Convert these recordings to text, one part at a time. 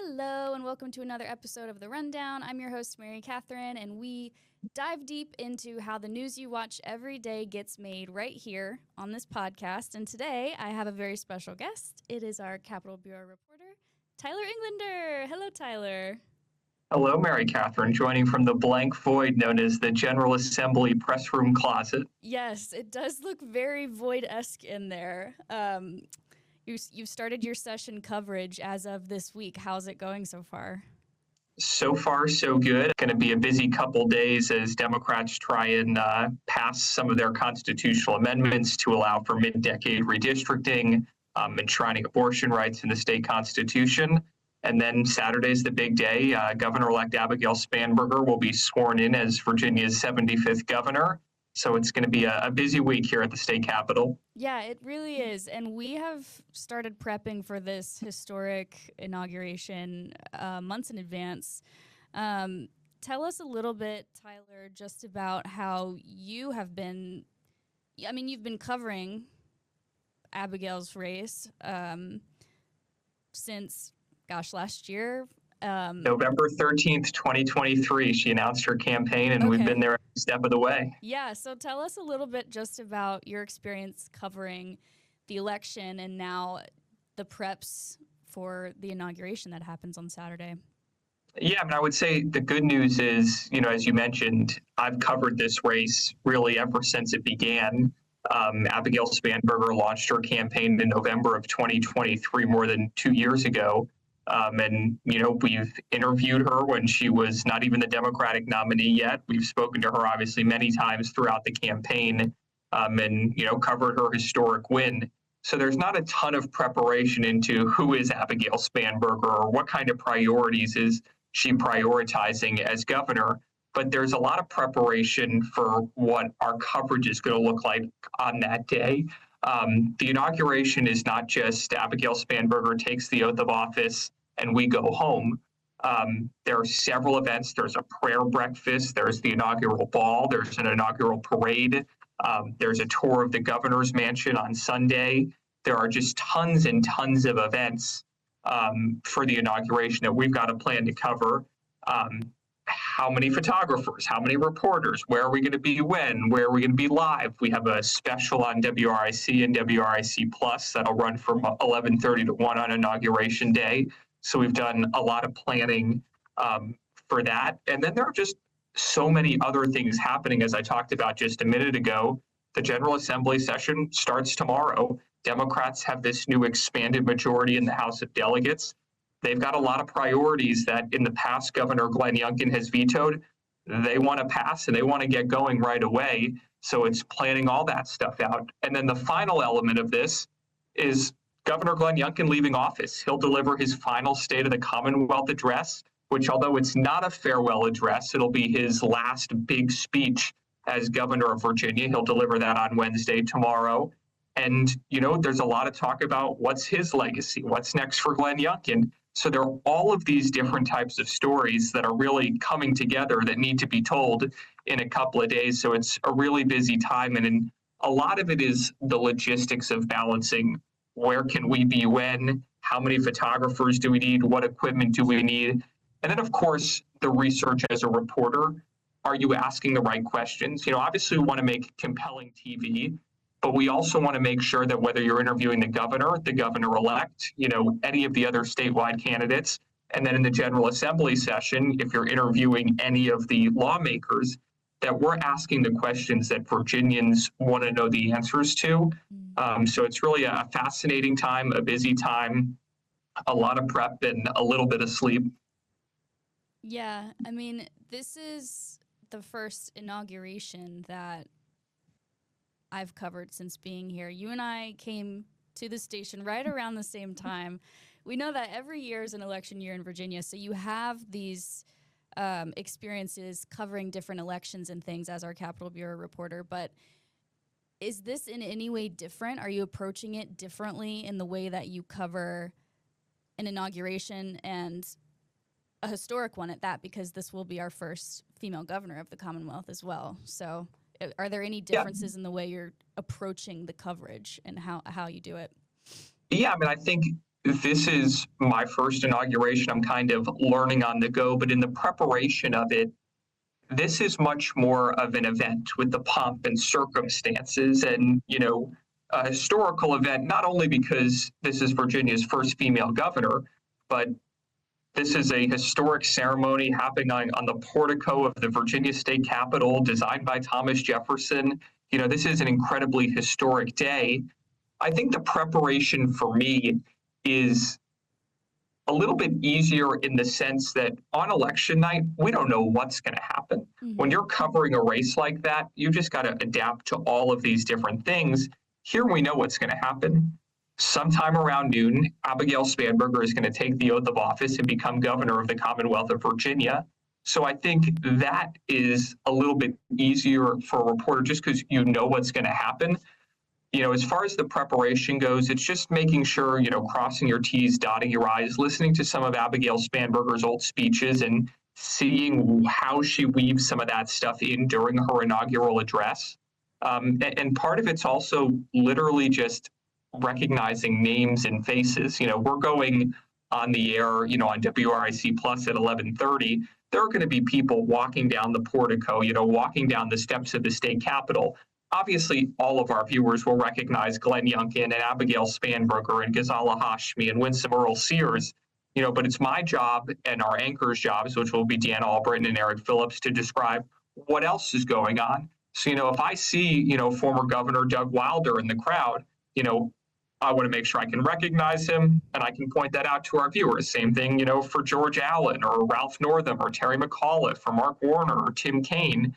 Hello, and welcome to another episode of The Rundown. I'm your host, MaryCatherine, and we dive deep into how the news you watch every day gets made right here on this podcast. And today, I have a very special guest. It is our Capitol Bureau reporter, Tyler Englander. Hello, Tyler. Hello, MaryCatherine, joining from the blank void known as the General Assembly press room closet. Yes, it does look very void-esque in there. You've started your session coverage as of this week. How's it going so far? So far, so good. Going to be a busy couple days as Democrats try and pass some of their constitutional amendments to allow for mid-decade redistricting, enshrining abortion rights in the state constitution. And then Saturday's the big day. Governor-elect Abigail Spanberger will be sworn in as Virginia's 75th governor. So it's going to be a busy week here at the state capitol. Yeah, it really is. And we have started prepping for this historic inauguration months in advance. Tell us a little bit, Tyler, just about how you have been, you've been covering Abigail's race since, last year. November 13th, 2023, she announced her campaign, and we've been there every step of the way. Yeah, so tell us a little bit just about your experience covering the election and now the preps for the inauguration that happens on Saturday. Yeah, I would say the good news is, as you mentioned, I've covered this race really ever since it began. Abigail Spanberger launched her campaign in November of 2023, more than 2 years ago. We've interviewed her when she was not even the Democratic nominee yet. We've spoken to her, obviously, many times throughout the campaign and covered her historic win. So there's not a ton of preparation into who is Abigail Spanberger or what kind of priorities is she prioritizing as governor. But there's a lot of preparation for what our coverage is going to look like on that day. The inauguration is not just Abigail Spanberger takes the oath of office and we go home. There are several events. There's a prayer breakfast. There's the inaugural ball. There's an inaugural parade. There's a tour of the governor's mansion on Sunday. There are just tons and tons of events for the inauguration that we've got a plan to cover. How many photographers, how many reporters, where are we going to be when, where are we going to be live? We have a special on WRIC and WRIC Plus that'll run from 11:30 to 1 on Inauguration Day. So we've done a lot of planning for that. And then there are just so many other things happening, as I talked about just a minute ago. The General Assembly session starts tomorrow. Democrats have this new expanded majority in the House of Delegates. They've got a lot of priorities that in the past Governor Glenn Youngkin has vetoed. They want to pass and they want to get going right away. So it's planning all that stuff out. And then the final element of this is Governor Glenn Youngkin leaving office. He'll deliver his final State of the Commonwealth address, which although it's not a farewell address, it'll be his last big speech as governor of Virginia. He'll deliver that on Wednesday, tomorrow. And, there's a lot of talk about what's his legacy, what's next for Glenn Youngkin. So there are all of these different types of stories that are really coming together that need to be told in a couple of days. So it's a really busy time. And a lot of it is the logistics of balancing where can we be when, how many photographers do we need, what equipment do we need? And then, of course, the research as a reporter. Are you asking the right questions? Obviously we want to make compelling TV. But we also want to make sure that whether you're interviewing the governor-elect, any of the other statewide candidates, and then in the General Assembly session, if you're interviewing any of the lawmakers, that we're asking the questions that Virginians want to know the answers to. So it's really a fascinating time, a busy time, a lot of prep and a little bit of sleep. Yeah, this is the first inauguration that I've covered since being here. You and I came to the station right around the same time. We know that every year is an election year in Virginia, so you have these experiences covering different elections and things as our Capitol Bureau reporter, but is this in any way different? Are you approaching it differently in the way that you cover an inauguration and a historic one at that, because this will be our first female governor of the Commonwealth as well? So are there any differences in the way you're approaching the coverage and how you do it? Yeah, I think this is my first inauguration. I'm kind of learning on the go, but in the preparation of it, this is much more of an event with the pomp and circumstances and, a historical event, not only because this is Virginia's first female governor, but this is a historic ceremony happening on the portico of the Virginia State Capitol, designed by Thomas Jefferson. This is an incredibly historic day. I think the preparation for me is a little bit easier in the sense that on election night, we don't know what's going to happen. Mhm. When you're covering a race like that, you just got to adapt to all of these different things. Here we know what's going to happen. Sometime around noon, Abigail Spanberger is going to take the oath of office and become governor of the Commonwealth of Virginia. So I think that is a little bit easier for a reporter just because you know what's going to happen. As far as the preparation goes, it's just making sure, crossing your T's, dotting your I's, listening to some of Abigail Spanberger's old speeches and seeing how she weaves some of that stuff in during her inaugural address. And part of it's also literally just recognizing names and faces. We're going on the air, on WRIC Plus at 11:30. There are going to be people walking down the portico, walking down the steps of the state capitol. Obviously, all of our viewers will recognize Glenn Youngkin and Abigail Spanberger and Ghazala Hashmi and Winsome Earl Sears, but it's my job and our anchors' jobs, which will be Dan Albritton and Eric Phillips, to describe what else is going on. So, if I see, former Governor Doug Wilder in the crowd, I want to make sure I can recognize him and I can point that out to our viewers. Same thing, for George Allen or Ralph Northam or Terry McAuliffe or Mark Warner or Tim Kaine.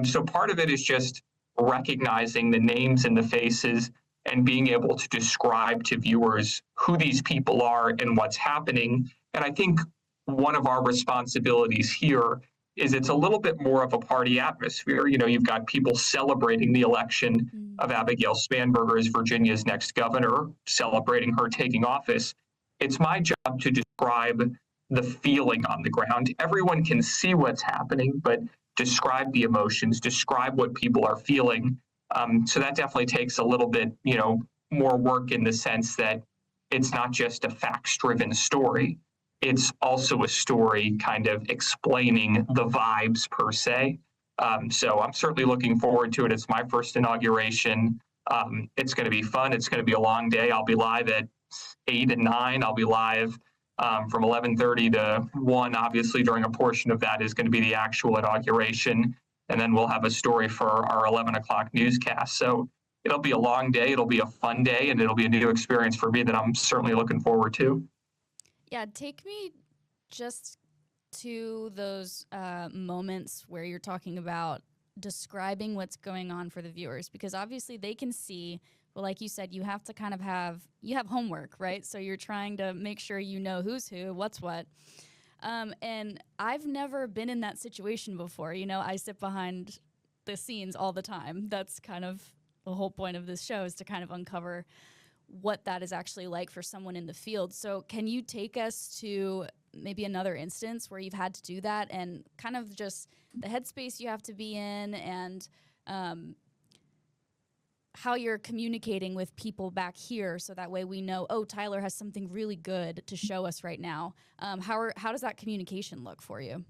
So part of it is just recognizing the names and the faces and being able to describe to viewers who these people are and what's happening. And I think one of our responsibilities here is it's a little bit more of a party atmosphere. You've got people celebrating the election of Abigail Spanberger as Virginia's next governor, celebrating her taking office. It's my job to describe the feeling on the ground. Everyone can see what's happening, but describe the emotions, describe what people are feeling. So that definitely takes a little bit, more work in the sense that it's not just a facts-driven story. It's also a story kind of explaining the vibes per se. So I'm certainly looking forward to it. It's my first inauguration. It's going to be fun. It's going to be a long day. I'll be live at 8 and 9. I'll be live from 11:30 to 1. Obviously, during a portion of that is going to be the actual inauguration. And then we'll have a story for our 11 o'clock newscast. So it'll be a long day. It'll be a fun day, and it'll be a new experience for me that I'm certainly looking forward to. Yeah, take me just to those moments where you're talking about describing what's going on for the viewers, because obviously they can see, but like you said, you have to kind of have homework, right? So you're trying to make sure you know who's who, what's what. And I've never been in that situation before. I sit behind the scenes all the time. That's kind of the whole point of this show, is to kind of uncover what that is actually like for someone in the field. So can you take us to maybe another instance where you've had to do that, and kind of just the headspace you have to be in, and how you're communicating with people back here, so that way we know, oh, Tyler has something really good to show us right now. How does that communication look for you?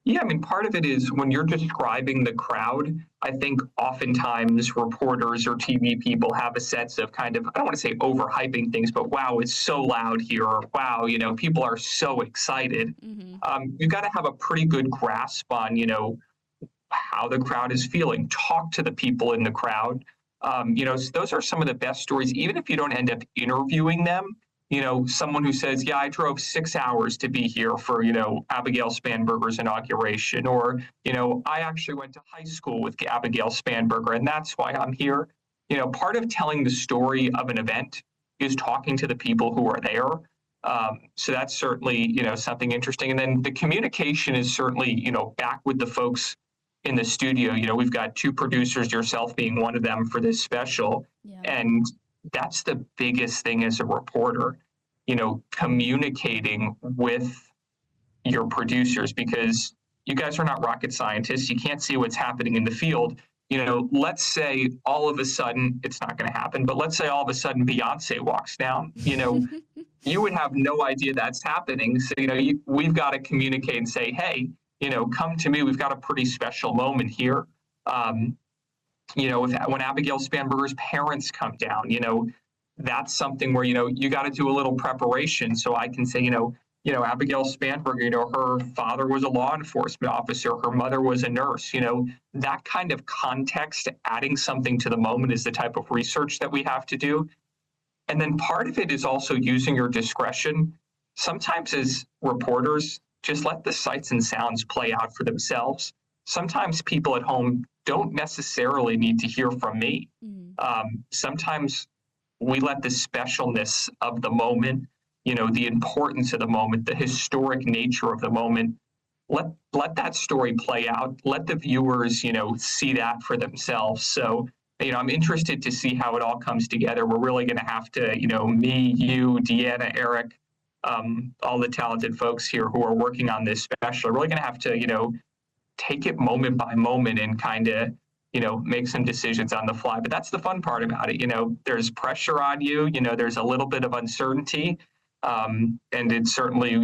Yeah, part of it is when you're describing the crowd, I think oftentimes reporters or TV people have a sense of kind of, I don't want to say overhyping things, but wow, it's so loud here. Or, wow, people are so excited. Mm-hmm. You've got to have a pretty good grasp on, how the crowd is feeling. Talk to the people in the crowd. Those are some of the best stories, even if you don't end up interviewing them. Someone who says, yeah, I drove 6 hours to be here for, Abigail Spanberger's inauguration, or, I actually went to high school with Abigail Spanberger, and that's why I'm here. Part of telling the story of an event is talking to the people who are there. So that's certainly, something interesting. And then the communication is certainly, back with the folks in the studio. We've got 2 producers, yourself being one of them for this special. Yeah. And that's the biggest thing as a reporter, communicating with your producers, because you guys are not rocket scientists. You can't see what's happening in the field. Let's say all of a sudden, it's not going to happen, but let's say all of a sudden Beyonce walks down, you would have no idea that's happening. So, we've got to communicate and say, hey, come to me. We've got a pretty special moment here. When Abigail Spanberger's parents come down, that's something where, you got to do a little preparation. So I can say, Abigail Spanberger, her father was a law enforcement officer, her mother was a nurse, that kind of context, adding something to the moment is the type of research that we have to do. And then part of it is also using your discretion. Sometimes as reporters, just let the sights and sounds play out for themselves. Sometimes people at home don't necessarily need to hear from me. Sometimes we let the specialness of the moment, the importance of the moment, the historic nature of the moment, let that story play out. Let the viewers, see that for themselves. So, I'm interested to see how it all comes together. We're really going to have to, me, you, Deanna, Eric, all the talented folks here who are working on this special, are really going to have to, take it moment by moment and kind of, make some decisions on the fly. But that's the fun part about it. There's pressure on you, there's a little bit of uncertainty. And it's certainly,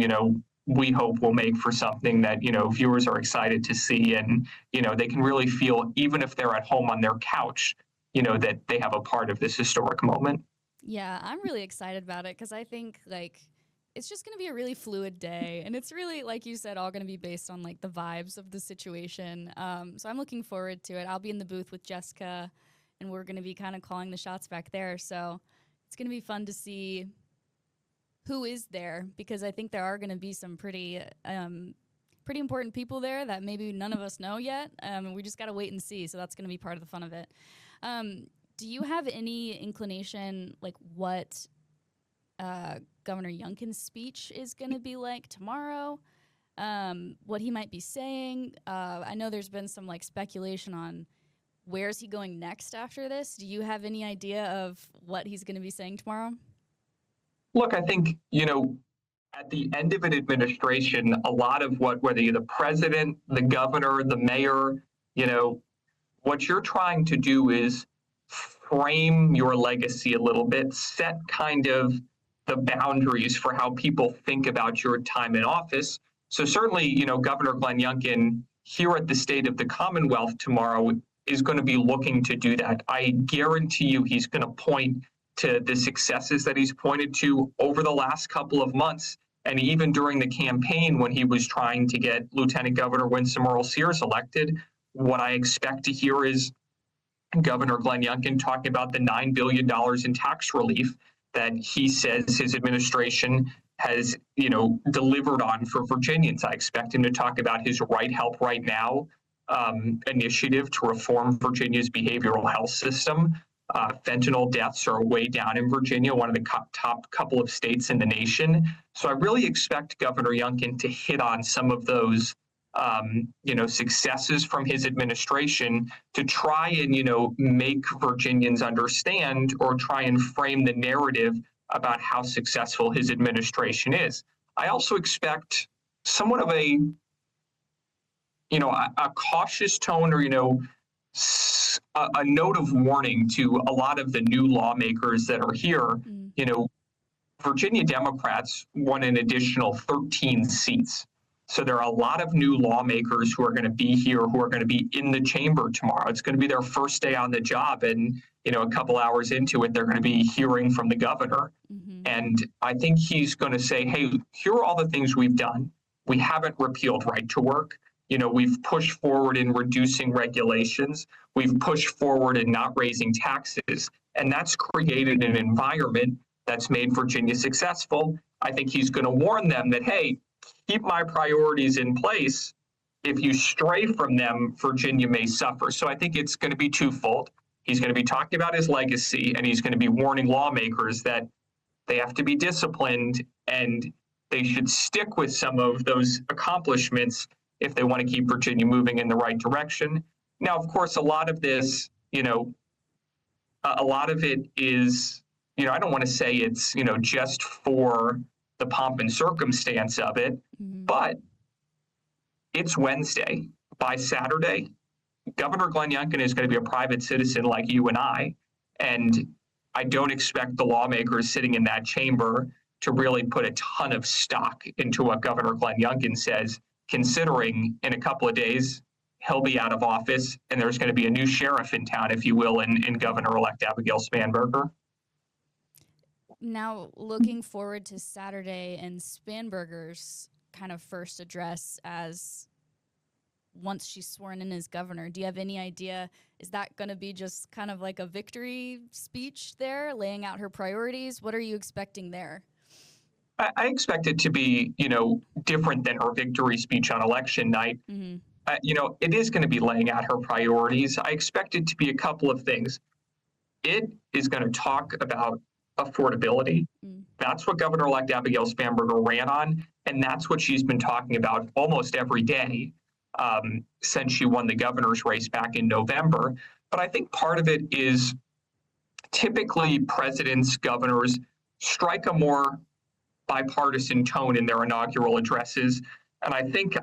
we hope will make for something that, viewers are excited to see. And, they can really feel, even if they're at home on their couch, that they have a part of this historic moment. Yeah, I'm really excited about it because I think it's just going to be a really fluid day. And it's really, like you said, all going to be based on the vibes of the situation. So I'm looking forward to it. I'll be in the booth with Jessica and we're going to be kind of calling the shots back there. So it's going to be fun to see who is there, because I think there are going to be some pretty important people there that maybe none of us know yet. We just got to wait and see. So that's going to be part of the fun of it. Do you have any inclination, what Governor Youngkin's speech is going to be like tomorrow? What he might be saying? I know there's been some speculation on where's he going next after this. Do you have any idea of what he's going to be saying tomorrow? Look, I think, at the end of an administration, a lot of whether you're the president, the governor, the mayor, what you're trying to do is frame your legacy a little bit, set kind of the boundaries for how people think about your time in office. So certainly, Governor Glenn Youngkin here at the State of the Commonwealth tomorrow is going to be looking to do that. I guarantee you he's going to point to the successes that he's pointed to over the last couple of months. And even during the campaign when he was trying to get Lieutenant Governor Winsome Earl-Sears elected, what I expect to hear is Governor Glenn Youngkin talking about the $9 billion in tax relief that he says his administration has, delivered on for Virginians. I expect him to talk about his Right Help Right Now initiative to reform Virginia's behavioral health system. Fentanyl deaths are way down in Virginia, one of the top couple of states in the nation. So I really expect Governor Youngkin to hit on some of those, successes from his administration to try and, make Virginians understand or try and frame the narrative about how successful his administration is. I also expect somewhat of a cautious tone or, a note of warning to a lot of the new lawmakers that are here. Virginia Democrats won an additional 13 seats. So there are a lot of new lawmakers who are going to be here, who are going to be in the chamber tomorrow. It's going to be their first day on the job. And, a couple hours into it, they're going to be hearing from the governor. And I think he's going to say, hey, here are all the things we've done. We haven't repealed right to work. We've pushed forward in reducing regulations. We've pushed forward in not raising taxes. And that's created an environment that's made Virginia successful. I think he's going to warn them that, hey, keep my priorities in place. If you stray from them, Virginia may suffer. So I think it's going to be twofold. He's going to be talking about his legacy, and he's going to be warning lawmakers that they have to be disciplined and they should stick with some of those accomplishments if they want to keep Virginia moving in the right direction. Now, of course, a lot of this, a lot of it is, I don't want to say it's, just for the pomp and circumstance of it, but it's Wednesday. By Saturday, Governor Glenn Youngkin is going to be a private citizen like you and I don't expect the lawmakers sitting in that chamber to really put a ton of stock into what Governor Glenn Youngkin says, considering in a couple of days he'll be out of office and there's going to be a new sheriff in town, if you will, in Governor-elect Abigail Spanberger. Now, looking forward to Saturday and Spanberger's kind of first address as once she's sworn in as governor, do you have any idea, is that going to be just kind of like a victory speech there, laying out her priorities? What are you expecting there? I expect it to be, different than her victory speech on election night. Mm-hmm. It is going to be laying out her priorities. I expect it to be a couple of things. It is going to talk about affordability. That's what Governor-elect Abigail Spanberger ran on, and that's what she's been talking about almost every day since she won the governor's race back in November. But I think part of it is typically presidents, governors strike a more bipartisan tone in their inaugural addresses. And I think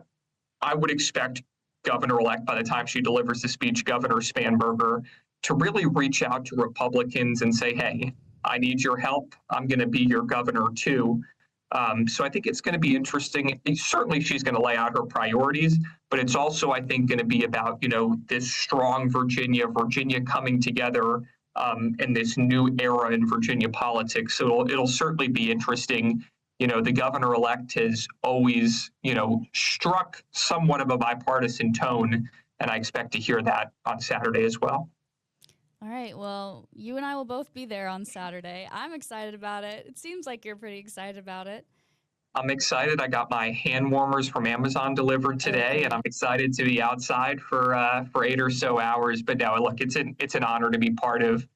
I would expect Governor-elect, by the time she delivers the speech, Governor Spanberger, to really reach out to Republicans and say, hey, I need your help. I'm going to be your governor too. So I think it's going to be interesting. Certainly she's going to lay out her priorities, but it's also, I think, going to be about, this strong Virginia coming together in this new era in Virginia politics. So it'll certainly be interesting. The governor-elect has always, struck somewhat of a bipartisan tone, and I expect to hear that on Saturday as well. All right. Well, you and I will both be there on Saturday. I'm excited about it. It seems like you're pretty excited about it. I'm excited. I got my hand warmers from Amazon delivered today, and I'm excited to be outside for 8 or so hours. But no, look, it's an honor to be part of,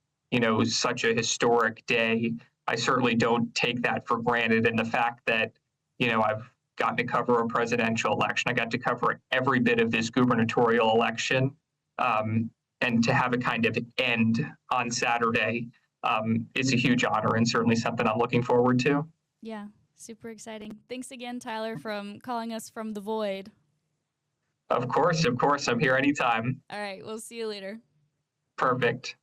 such a historic day. I certainly don't take that for granted. And the fact that, I've gotten to cover a presidential election, I got to cover every bit of this gubernatorial election. And to have a kind of end on Saturday is a huge honor and certainly something I'm looking forward to. Yeah, super exciting. Thanks again, Tyler, from calling us from the void. Of course. I'm here anytime. All right, we'll see you later. Perfect.